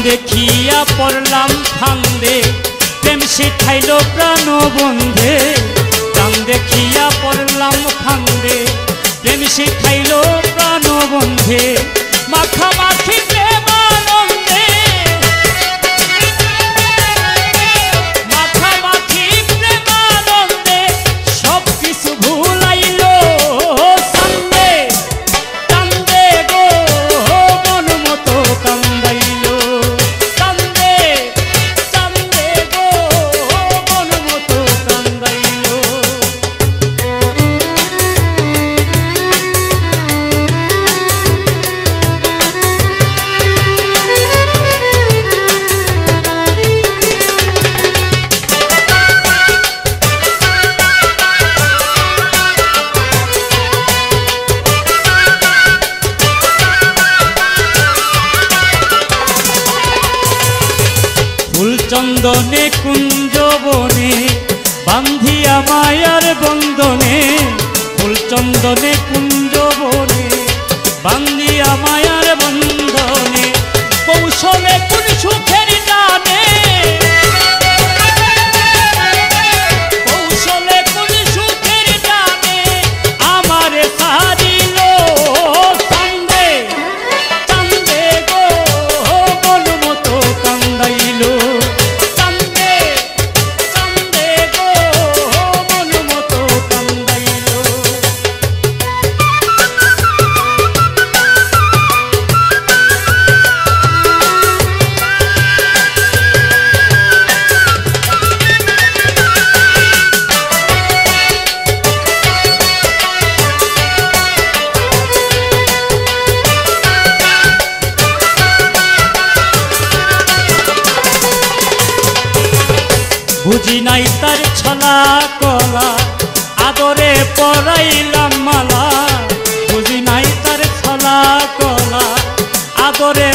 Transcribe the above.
দেখিয়া পড়লাম ফান্দে প্রেম শিখাইল প্রাণ বন্ধে। প্রাণ দেখিয়া পড়লাম ফান্দে প্রেম শিখাইল প্রাণ বন্ধে। মাখামাখি প্রেমানন্দে মাখামাখি প্রেমানন্দে সব কিছু ভুলাইল কান্দে কান্দে গো মন মতো কান্দাইল কান্দে কান্দে গো মন মতো কান্দাইল। ফুলচন্দনে কুঞ্জবনে বান্ধিয়া মায়ার বন্ধনে। ফুলচন্দনে কুঞ্জবনে বান্ধিয়া মায়ার বন্ধনে। কৌশলে কোন সুখের টানে কৌশলে কোন সুখের টানে আমারে সারিল কান্দে কান্দে গো মন মতো কান্দাইল কান্দে কান্দে গো মন মতো কান্দাইল। বুঝি নাই তার ছলা কলা আদরে পরাইলাম মালা। বুঝি নাই তার ছলা কলা আদরে